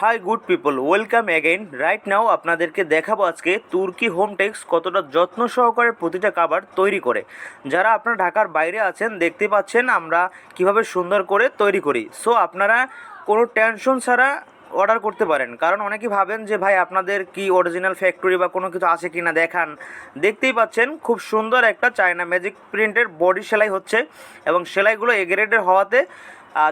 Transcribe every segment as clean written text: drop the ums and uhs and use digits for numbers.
Hi good people, welcome again. Right now আপনাদেরকে দেখাবো আজকে তুর্কি হোমটেক্স কতটা যত্ন সহকারে প্রতিটা কাভার তৈরি করে। যারা আপনারা ঢাকার বাইরে আছেন দেখতে পাচ্ছেন আমরা কিভাবে সুন্দর করে তৈরি করি। সো আপনারা কোনো টেনশন ছাড়া অর্ডার করতে পারেন, কারণ অনেকেই ভাবেন যে ভাই আপনাদের কি অরিজিনাল ফ্যাক্টরি বা কোনো কিছু আছে কি না দেখান। দেখতেই পাচ্ছেন খুব সুন্দর একটা চায়না ম্যাজিক প্রিন্টের বডি সেলাই হচ্ছে এবং সেলাইগুলো এ গ্রেডের হওয়াতে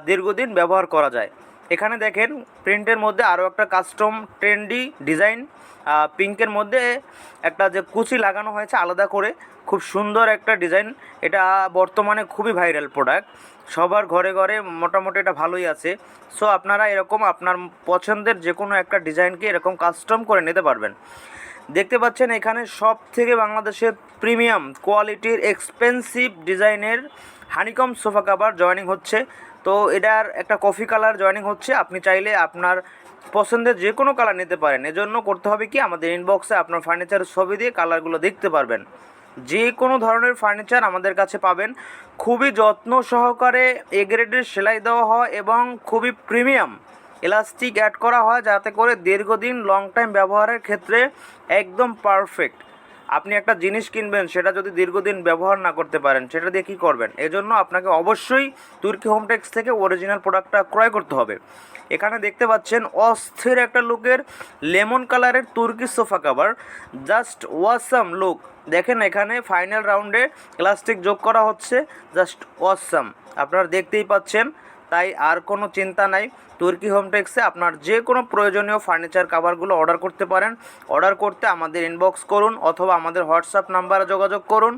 দীর্ঘদিন ব্যবহার করা যায়। এখানে দেখেন প্রিন্টের মধ্যে আরও একটা কাস্টম ট্রেন্ডি ডিজাইন, পিঙ্কের মধ্যে একটা যে কুচি লাগানো হয়েছে আলাদা করে, খুব সুন্দর একটা ডিজাইন। এটা বর্তমানে খুবই ভাইরাল প্রোডাক্ট, সবার ঘরে ঘরে মোটামুটি এটা ভালোই আছে। সো আপনারা এরকম আপনার পছন্দের যে কোনো একটা ডিজাইনকে এরকম কাস্টম করে নিতে পারবেন। দেখতে পাচ্ছেন এখানে সব থেকে বাংলাদেশের প্রিমিয়াম কোয়ালিটির এক্সপেন্সিভ ডিজাইনের হানিকম সোফা কাভার জয়েনিং হচ্ছে। তো এটার একটা কফি কালার জয়েনিং হচ্ছে, আপনি চাইলে আপনার পছন্দের যে কোনো কালার নিতে পারেন। এজন্য করতে হবে কি, আমাদের ইনবক্সে আপনার ফার্নিচারের ছবি দিয়ে কালারগুলো দেখতে পারবেন। যে কোনো ধরনের ফার্নিচার আমাদের কাছে পাবেন, খুবই যত্ন সহকারে এ গ্রেডের সেলাই দেওয়া হয় এবং খুবই প্রিমিয়াম এলাস্টিক অ্যাড করা হয়, যাতে করে দীর্ঘদিন লং টাইম ব্যবহারের ক্ষেত্রে একদম পারফেক্ট। আপনি একটা জিনিস কিনবেন, সেটা যদি দীর্ঘদিন ব্যবহার না করতে পারেন সেটা দিয়ে কী করবেন? এজন্য আপনাকে অবশ্যই তুর্কি হোমটেক্স থেকে অরিজিনাল প্রোডাক্টটা ক্রয় করতে হবে। এখানে দেখতে পাচ্ছেন অস্থির একটা লুকের লেমন কালারের তুর্কি sofa cover, just awesome look. দেখেন এখানে ফাইনাল রাউন্ডে ইলাস্টিক যোগ করা হচ্ছে, জাস্ট ওয়াসাম, আপনারা দেখতেই পাচ্ছেন। তাই আর কোনো চিন্তা নাই, তুর্কি হোমটেক্সে আপনার যে কোনো প্রয়োজনীয় ফার্নিচার কাভারগুলো অর্ডার করতে পারেন। অর্ডার করতে আমাদের ইনবক্স করুন অথবা আমাদের হোয়াটসঅ্যাপ নাম্বারে যোগাযোগ করুন।